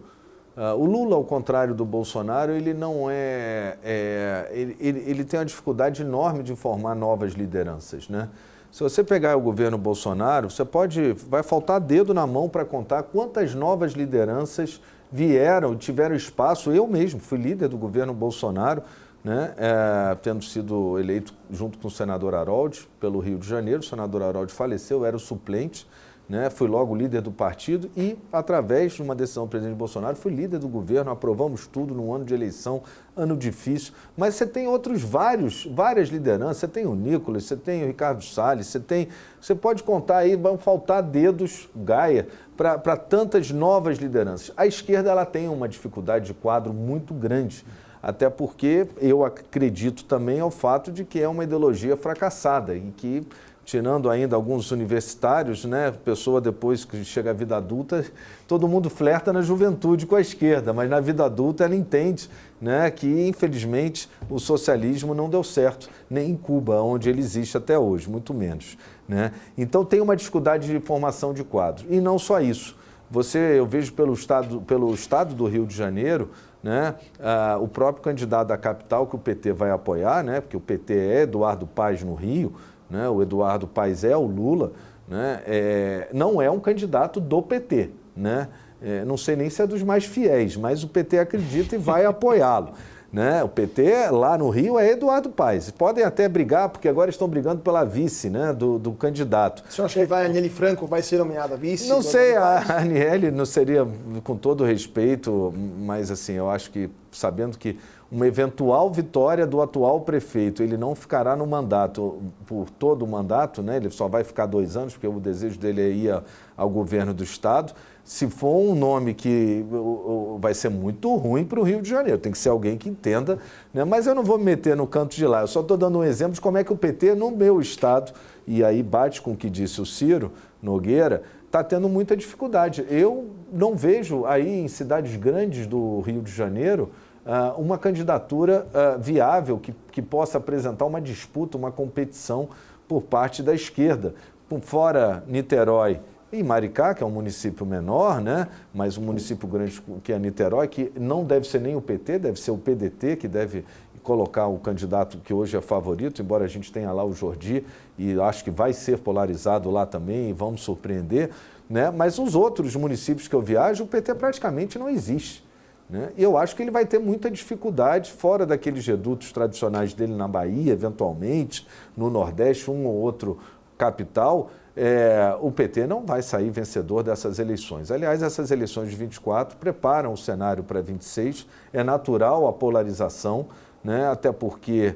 o Lula, ao contrário do Bolsonaro, ele não ele tem uma dificuldade enorme de formar novas lideranças, né? Se você pegar o governo Bolsonaro, vai faltar dedo na mão para contar quantas novas lideranças vieram, tiveram espaço. Eu mesmo fui líder do governo Bolsonaro, né, tendo sido eleito junto com o senador Harold pelo Rio de Janeiro. O senador Harold faleceu, eu era o suplente, né, fui logo líder do partido e, através de uma decisão do presidente Bolsonaro, fui líder do governo, aprovamos tudo num ano de eleição, ano difícil. Mas você tem várias lideranças, você tem o Nicolas, você tem o Ricardo Salles, você pode contar aí, vão faltar dedos, Gaia, para tantas novas lideranças. A esquerda ela tem uma dificuldade de quadro muito grande, até porque eu acredito também ao fato de que é uma ideologia fracassada e que, tirando ainda alguns universitários, né, pessoa depois que chega à vida adulta, todo mundo flerta na juventude com a esquerda, mas na vida adulta ela entende, né, que infelizmente o socialismo não deu certo, nem em Cuba, onde ele existe até hoje, muito menos, né? Então tem uma dificuldade de formação de quadro. E não só isso, eu vejo pelo estado do Rio de Janeiro, né, o próprio candidato da capital que o PT vai apoiar, né, porque o PT é Eduardo Paes no Rio, né, o Eduardo Paes é o Lula, né, não é um candidato do PT, né, não sei nem se é dos mais fiéis, mas o PT acredita e vai apoiá-lo. Né? O PT lá no Rio é Eduardo Paes. Podem até brigar, porque agora estão brigando pela vice, né, do candidato. O senhor acha que a Aniele Franco vai ser nomeada vice? Não sei, a Aniele não seria, com todo respeito, mas assim, eu acho que, sabendo que uma eventual vitória do atual prefeito, ele não ficará no mandato por todo o mandato, né? Ele só vai ficar 2 anos, porque o desejo dele é ir ao governo do Estado. Se for um nome que vai ser muito ruim para o Rio de Janeiro, tem que ser alguém que entenda, né? Mas eu não vou me meter no canto de lá, eu só estou dando um exemplo de como é que o PT, no meu estado, e aí bate com o que disse o Ciro Nogueira, está tendo muita dificuldade. Eu não vejo aí em cidades grandes do Rio de Janeiro uma candidatura viável que possa apresentar uma disputa, uma competição por parte da esquerda. Fora Niterói E Maricá, que é um município menor, né? Mas um município grande que é Niterói, que não deve ser nem o PT, deve ser o PDT, que deve colocar o candidato que hoje é favorito, embora a gente tenha lá o Jordi, e acho que vai ser polarizado lá também, e vamos surpreender, né? Mas os outros municípios que eu viajo, o PT praticamente não existe, né? E eu acho que ele vai ter muita dificuldade, fora daqueles redutos tradicionais dele na Bahia, eventualmente, no Nordeste, um ou outro capital, o PT não vai sair vencedor dessas eleições. Aliás, essas eleições de 24 preparam o cenário para 26, é natural a polarização, né? Até porque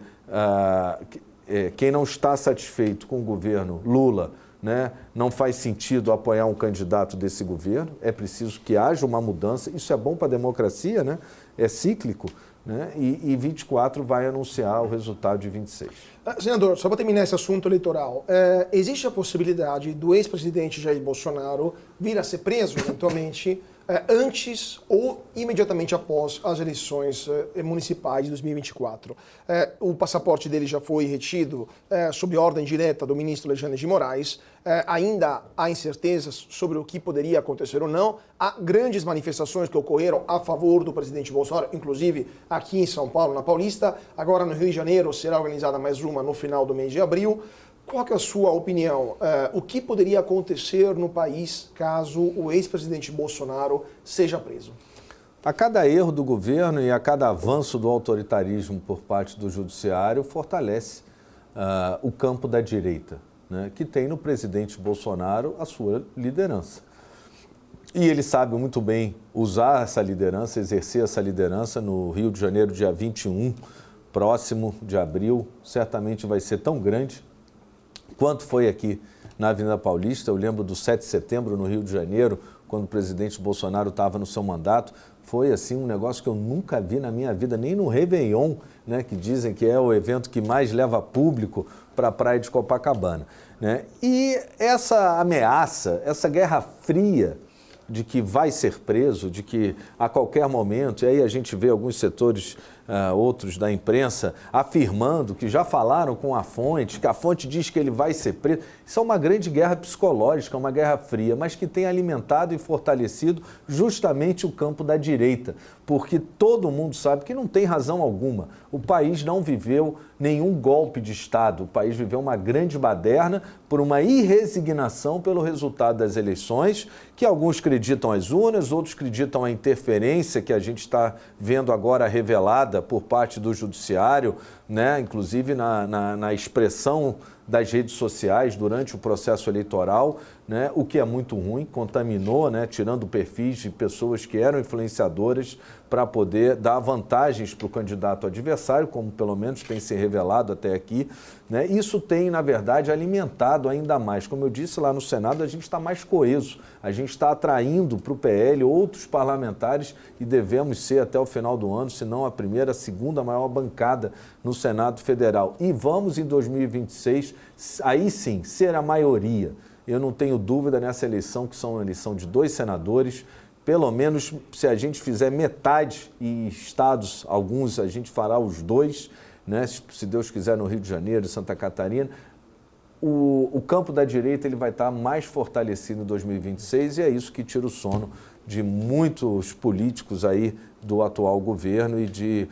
quem não está satisfeito com o governo Lula, né, não faz sentido apoiar um candidato desse governo, é preciso que haja uma mudança, isso é bom para a democracia, né? É cíclico, né? E 24 vai anunciar o resultado de 26. Senador, só para terminar esse assunto eleitoral, existe a possibilidade do ex-presidente Jair Bolsonaro vir a ser preso, eventualmente, antes ou imediatamente após as eleições municipais de 2024. O passaporte dele já foi retido sob ordem direta do ministro Alexandre de Moraes. Ainda há incertezas sobre o que poderia acontecer ou não. Há grandes manifestações que ocorreram a favor do presidente Bolsonaro, inclusive aqui em São Paulo, na Paulista. Agora no Rio de Janeiro será organizada mais uma no final do mês de abril. Qual que é a sua opinião? O que poderia acontecer no país caso o ex-presidente Bolsonaro seja preso? A cada erro do governo e a cada avanço do autoritarismo por parte do judiciário fortalece o campo da direita, né, que tem no presidente Bolsonaro a sua liderança. E ele sabe muito bem usar essa liderança, exercer essa liderança no Rio de Janeiro, dia 21, próximo de abril, certamente vai ser tão grande quanto foi aqui na Avenida Paulista. Eu lembro do 7 de setembro no Rio de Janeiro, quando o presidente Bolsonaro estava no seu mandato. Foi assim um negócio que eu nunca vi na minha vida, nem no Réveillon, né, que dizem que é o evento que mais leva público para a praia de Copacabana, né? E essa ameaça, essa guerra fria de que vai ser preso, de que a qualquer momento, e aí a gente vê alguns setores, outros da imprensa, afirmando que já falaram com a fonte, que a fonte diz que ele vai ser preso. Isso é uma grande guerra psicológica, uma guerra fria, mas que tem alimentado e fortalecido justamente o campo da direita, porque todo mundo sabe que não tem razão alguma. O país não viveu nenhum golpe de Estado, o país viveu uma grande baderna por uma irresignação pelo resultado das eleições, que alguns acreditam às urnas, outros acreditam à interferência que a gente está vendo agora revelada por parte do judiciário, né? Inclusive na expressão das redes sociais durante o processo eleitoral, né? O que é muito ruim, contaminou, né? Tirando perfis de pessoas que eram influenciadoras para poder dar vantagens para o candidato adversário, como pelo menos tem se revelado até aqui, né? Isso tem, na verdade, alimentado ainda mais. Como eu disse lá no Senado, a gente está mais coeso, a gente está atraindo para o PL outros parlamentares e devemos ser até o final do ano, se não a primeira, a segunda maior bancada no Senado Federal. E vamos em 2026, aí sim, ser a maioria. Eu não tenho dúvida nessa eleição, que são uma eleição de 2 senadores, pelo menos se a gente fizer metade e estados, alguns a gente fará os 2, né? Se Deus quiser no Rio de Janeiro, Santa Catarina, o campo da direita ele vai estar mais fortalecido em 2026 e é isso que tira o sono de muitos políticos aí do atual governo e de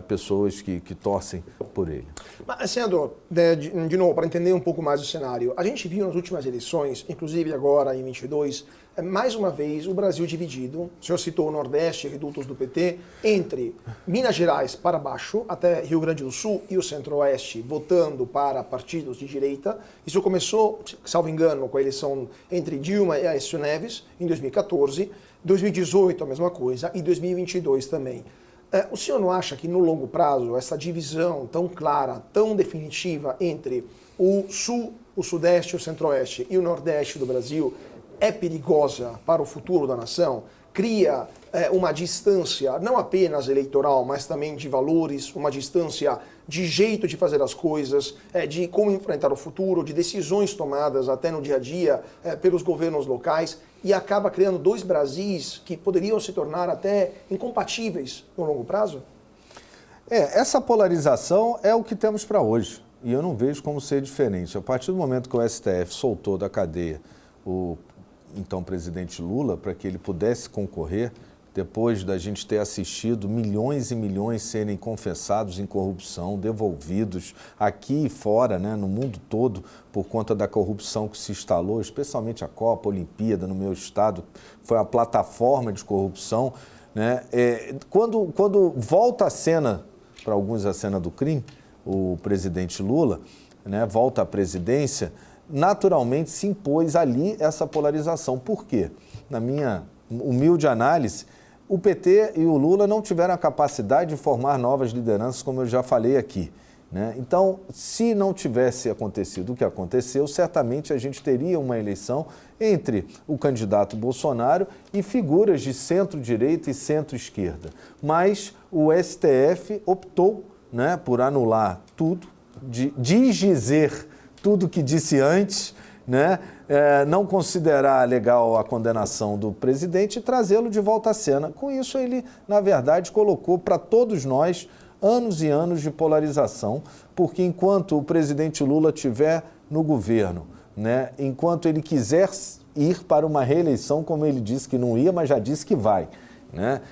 pessoas que torcem por ele. Mas, senador, de novo, para entender um pouco mais o cenário, a gente viu nas últimas eleições, inclusive agora em 22, mais uma vez o Brasil dividido, o senhor citou o Nordeste, redutos do PT, entre Minas Gerais para baixo, até Rio Grande do Sul e o Centro-Oeste, votando para partidos de direita. Isso começou, salvo engano, com a eleição entre Dilma e Aécio Neves, em 2014, 2018 a mesma coisa e 2022 também. O senhor não acha que no longo prazo essa divisão tão clara, tão definitiva entre o Sul, o Sudeste, o Centro-Oeste e o Nordeste do Brasil é perigosa para o futuro da nação? Cria uma distância não apenas eleitoral, mas também de valores, uma distância de jeito de fazer as coisas, de como enfrentar o futuro, de decisões tomadas até no dia a dia pelos governos locais, e acaba criando 2 Brasis que poderiam se tornar até incompatíveis no longo prazo? Essa polarização é o que temos para hoje, e eu não vejo como ser diferente. A partir do momento que o STF soltou da cadeia o então presidente Lula, para que ele pudesse concorrer, depois da gente ter assistido milhões e milhões serem confessados em corrupção, devolvidos aqui e fora, né, no mundo todo, por conta da corrupção que se instalou, especialmente a Copa, a Olimpíada, no meu estado, foi uma plataforma de corrupção, né? Quando volta a cena, para alguns a cena do crime, o presidente Lula, né, volta à presidência, naturalmente se impôs ali essa polarização. Por quê? Na minha humilde análise, o PT e o Lula não tiveram a capacidade de formar novas lideranças, como eu já falei aqui, né? Então, se não tivesse acontecido o que aconteceu, certamente a gente teria uma eleição entre o candidato Bolsonaro e figuras de centro-direita e centro-esquerda. Mas o STF optou, né, por anular tudo, desdizer tudo que disse antes, né? Não considerar legal a condenação do presidente e trazê-lo de volta à cena. Com isso, ele, na verdade, colocou para todos nós anos e anos de polarização, porque enquanto o presidente Lula estiver no governo, né, enquanto ele quiser ir para uma reeleição, como ele disse que não ia, mas já disse que vai, né,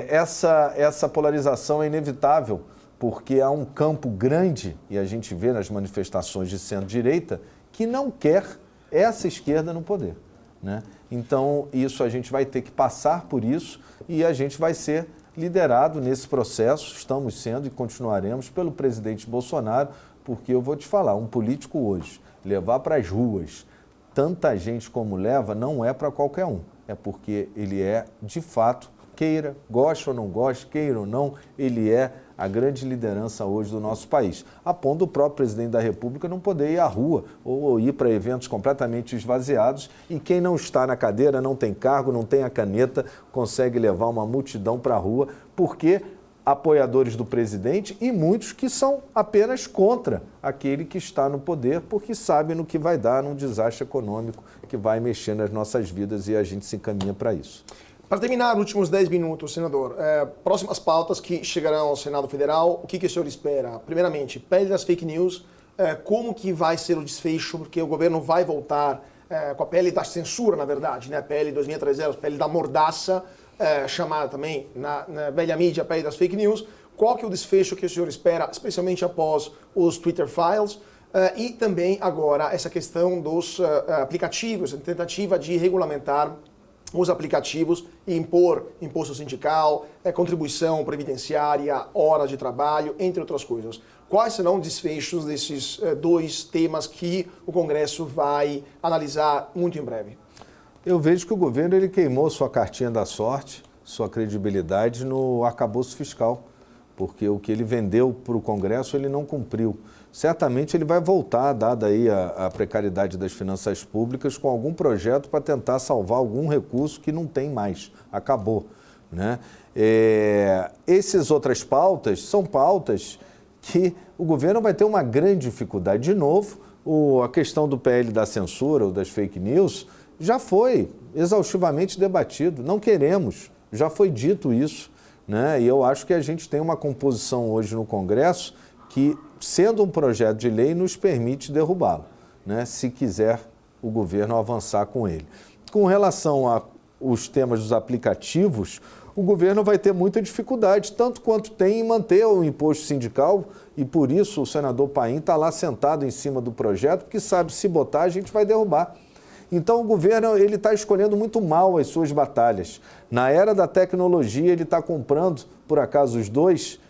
essa polarização é inevitável, porque há um campo grande, e a gente vê nas manifestações de centro-direita, que não quer essa esquerda no poder, né? Então, isso a gente vai ter que passar por isso e a gente vai ser liderado nesse processo, estamos sendo e continuaremos pelo presidente Bolsonaro, porque eu vou te falar, um político hoje, levar para as ruas tanta gente como leva, não é para qualquer um, é porque ele é, de fato, queira, goste ou não goste, queira ou não, ele é a grande liderança hoje do nosso país, a ponto do próprio presidente da República não poder ir à rua ou ir para eventos completamente esvaziados e quem não está na cadeira, não tem cargo, não tem a caneta, consegue levar uma multidão para a rua, porque apoiadores do presidente e muitos que são apenas contra aquele que está no poder, porque sabem no que vai dar num desastre econômico que vai mexer nas nossas vidas e a gente se encaminha para isso. Para terminar, últimos 10 minutos, senador, próximas pautas que chegarão ao Senado Federal, o que o senhor espera? Primeiramente, PL das fake news, como que vai ser o desfecho, porque o governo vai voltar com a PL da censura, na verdade, né? PL 2630, PL da mordaça, chamada também na velha mídia PL das fake news. Qual que é o desfecho que o senhor espera, especialmente após os Twitter Files? E também agora essa questão dos aplicativos, a tentativa de regulamentar os aplicativos e impor imposto sindical, contribuição previdenciária, horas de trabalho, entre outras coisas. Quais serão os desfechos desses dois temas que o Congresso vai analisar muito em breve? Eu vejo que o governo ele queimou sua cartinha da sorte, sua credibilidade no arcabouço fiscal, porque o que ele vendeu para o Congresso ele não cumpriu. Certamente ele vai voltar, dada aí a precariedade das finanças públicas, com algum projeto para tentar salvar algum recurso que não tem mais, acabou, né? Essas outras pautas são pautas que o governo vai ter uma grande dificuldade. De novo, a questão do PL da censura ou das fake news já foi exaustivamente debatido, não queremos, já foi dito isso, né? E eu acho que a gente tem uma composição hoje no Congresso que, sendo um projeto de lei, nos permite derrubá-lo, né, se quiser o governo avançar com ele. Com relação aos temas dos aplicativos, o governo vai ter muita dificuldade, tanto quanto tem em manter o imposto sindical, e por isso o senador Paim está lá sentado em cima do projeto, porque sabe, se botar, a gente vai derrubar. Então o governo está escolhendo muito mal as suas batalhas. Na era da tecnologia, ele está comprando, por acaso, os dois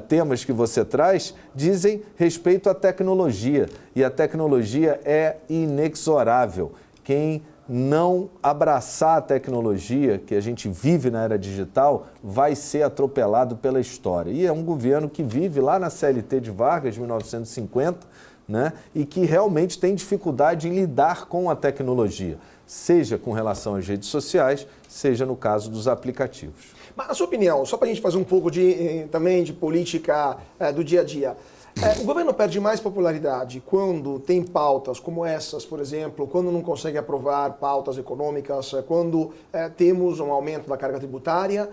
temas que você traz dizem respeito à tecnologia, e a tecnologia é inexorável. Quem não abraçar a tecnologia, que a gente vive na era digital, vai ser atropelado pela história. E é um governo que vive lá na CLT de Vargas, de 1950, né, e que realmente tem dificuldade em lidar com a tecnologia, seja com relação às redes sociais, seja no caso dos aplicativos. Mas, na sua opinião, só para a gente fazer um pouco também de política do dia a dia, O governo perde mais popularidade quando tem pautas como essas, por exemplo, quando não consegue aprovar pautas econômicas, quando temos um aumento da carga tributária,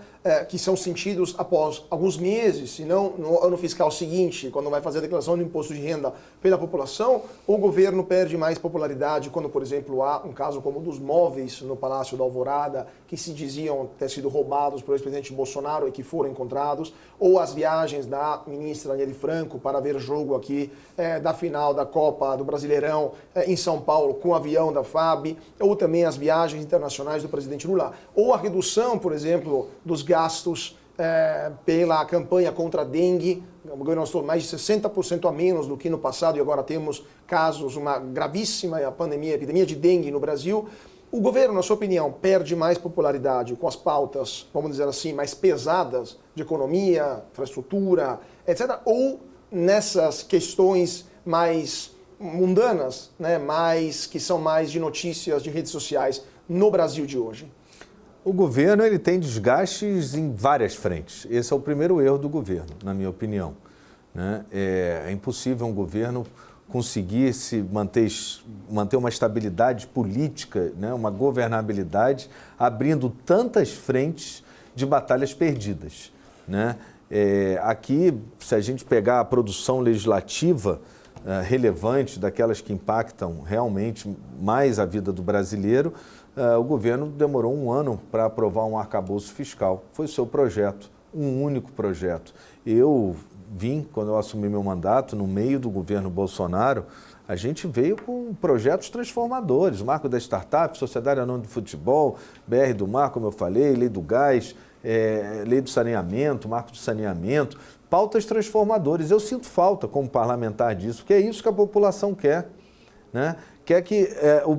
que são sentidos após alguns meses, se não no ano fiscal seguinte, quando vai fazer a declaração do imposto de renda pela população, o governo perde mais popularidade quando, por exemplo, há um caso como o dos móveis no Palácio da Alvorada, que se diziam ter sido roubados pelo ex-presidente Bolsonaro e que foram encontrados, ou as viagens da ministra Aniele Franco para ver jogo aqui da final da Copa do Brasileirão em São Paulo com o avião da FAB, ou também as viagens internacionais do presidente Lula, ou a redução, por exemplo, dos gastos pela campanha contra a dengue. O governo gastou mais de 60% a menos do que no passado e agora temos casos, uma gravíssima epidemia de dengue no Brasil. O governo, na sua opinião, perde mais popularidade com as pautas, vamos dizer assim, mais pesadas de economia, infraestrutura, etc., ou nessas questões mais mundanas, né, que são mais de notícias de redes sociais no Brasil de hoje? O governo ele tem desgastes em várias frentes. Esse é o primeiro erro do governo, na minha opinião, né? É impossível um governo conseguir manter uma estabilidade política, né, uma governabilidade, abrindo tantas frentes de batalhas perdidas, né? Aqui, se a gente pegar a produção legislativa relevante, daquelas que impactam realmente mais a vida do brasileiro, o governo demorou 1 ano para aprovar um arcabouço fiscal. Foi o seu projeto, um único projeto. Eu vim, quando eu assumi meu mandato, no meio do governo Bolsonaro, a gente veio com projetos transformadores, Marco da Startup, Sociedade Anônima de Futebol, BR do Mar, como eu falei, Lei do Gás, Lei do Saneamento, Marco do Saneamento, pautas transformadoras. Eu sinto falta, como parlamentar, disso, porque é isso que a população quer, né? Quer que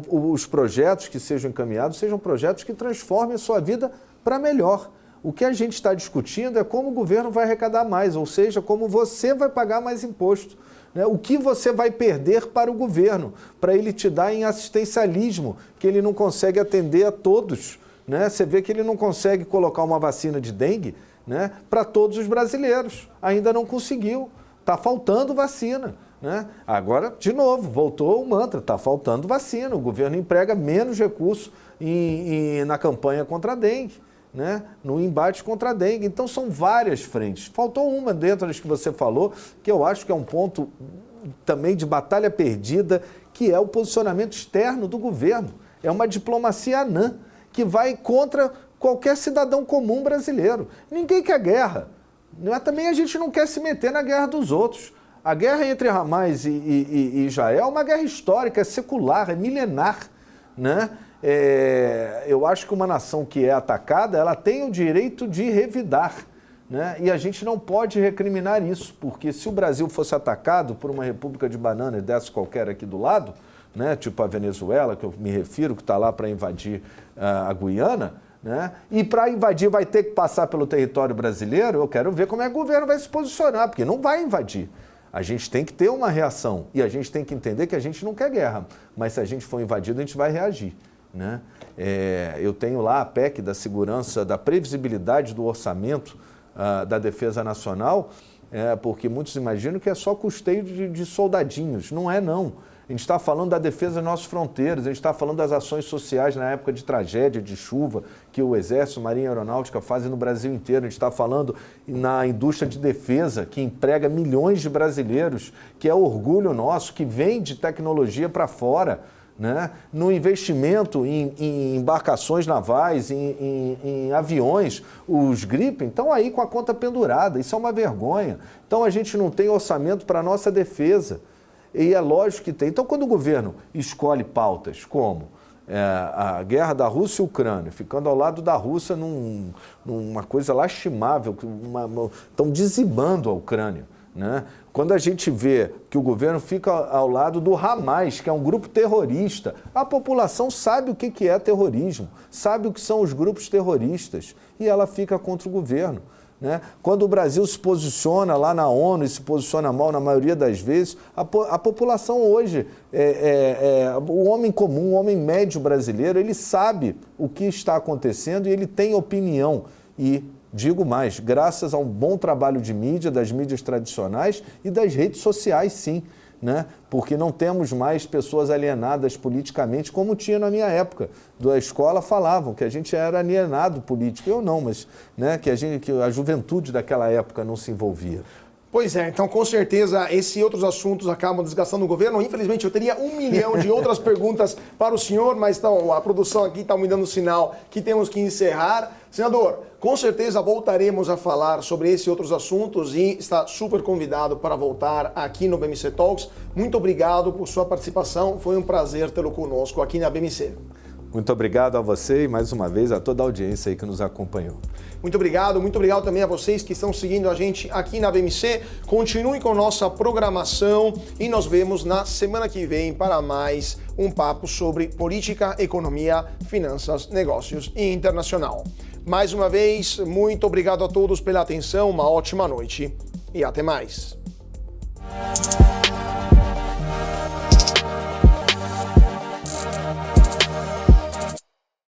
os projetos que sejam encaminhados sejam projetos que transformem a sua vida para melhor. O que a gente está discutindo é como o governo vai arrecadar mais, ou seja, como você vai pagar mais imposto, né? O que você vai perder para o governo, para ele te dar em assistencialismo, que ele não consegue atender a todos, né? Você vê que ele não consegue colocar uma vacina de dengue, né, para todos os brasileiros. Ainda não conseguiu. Está faltando vacina, né? Agora, de novo, voltou o mantra, está faltando vacina. O governo emprega menos recursos na campanha contra a dengue, né, no embate contra a dengue. Então, são várias frentes. Faltou uma dentro das que você falou, que eu acho que é um ponto também de batalha perdida, que é o posicionamento externo do governo. É uma diplomacia anã, que vai contra qualquer cidadão comum brasileiro. Ninguém quer guerra. Também a gente não quer se meter na guerra dos outros. A guerra entre Hamas e Israel é uma guerra histórica, é secular, é milenar, né? Eu acho que uma nação que é atacada, ela tem o direito de revidar, né? E a gente não pode recriminar isso, porque se o Brasil fosse atacado por uma república de banana dessa qualquer aqui do lado, né, tipo a Venezuela, que eu me refiro, que está lá para invadir a Guiana, né, e para invadir vai ter que passar pelo território brasileiro, eu quero ver como é que o governo vai se posicionar, porque não vai invadir. A gente tem que ter uma reação e a gente tem que entender que a gente não quer guerra, mas se a gente for invadido, a gente vai reagir, né? Eu tenho lá a PEC da segurança, da previsibilidade do orçamento da Defesa Nacional, porque muitos imaginam que é só custeio de soldadinhos. Não é, não. A gente está falando da defesa das nossas fronteiras, a gente está falando das ações sociais na época de tragédia, de chuva, que o Exército, Marinha e Aeronáutica fazem no Brasil inteiro. A gente está falando na indústria de defesa, que emprega milhões de brasileiros, que é orgulho nosso, que vende tecnologia para fora, né? No investimento em embarcações navais, em aviões, os Gripen estão aí com a conta pendurada. Isso é uma vergonha. Então a gente não tem orçamento para a nossa defesa. E é lógico que tem. Então, quando o governo escolhe pautas como a guerra da Rússia e Ucrânia, ficando ao lado da Rússia numa coisa lastimável, estão dizimando a Ucrânia, né? Quando a gente vê que o governo fica ao lado do Hamas, que é um grupo terrorista, a população sabe o que é terrorismo, sabe o que são os grupos terroristas, e ela fica contra o governo, né? Quando o Brasil se posiciona lá na ONU e se posiciona mal na maioria das vezes, a população hoje, o homem comum, o homem médio brasileiro, ele sabe o que está acontecendo e ele tem opinião e Digo mais, graças a um bom trabalho de mídia, das mídias tradicionais e das redes sociais, sim, né? Porque não temos mais pessoas alienadas politicamente como tinha na minha época. Da escola falavam que a gente era alienado político, eu não, mas né, que a juventude daquela época não se envolvia. Pois é, então com certeza esses e outros assuntos acabam desgastando o governo. Infelizmente eu teria 1 milhão de outras perguntas para o senhor, mas então, a produção aqui está me dando sinal que temos que encerrar. Senador, com certeza voltaremos a falar sobre esses e outros assuntos e está super convidado para voltar aqui no BMC Talks. Muito obrigado por sua participação, foi um prazer tê-lo conosco aqui na BMC. Muito obrigado a você e mais uma vez a toda a audiência aí que nos acompanhou. Muito obrigado também a vocês que estão seguindo a gente aqui na BMC. Continue com nossa programação e nos vemos na semana que vem para mais um papo sobre política, economia, finanças, negócios e internacional. Mais uma vez, muito obrigado a todos pela atenção, uma ótima noite e até mais.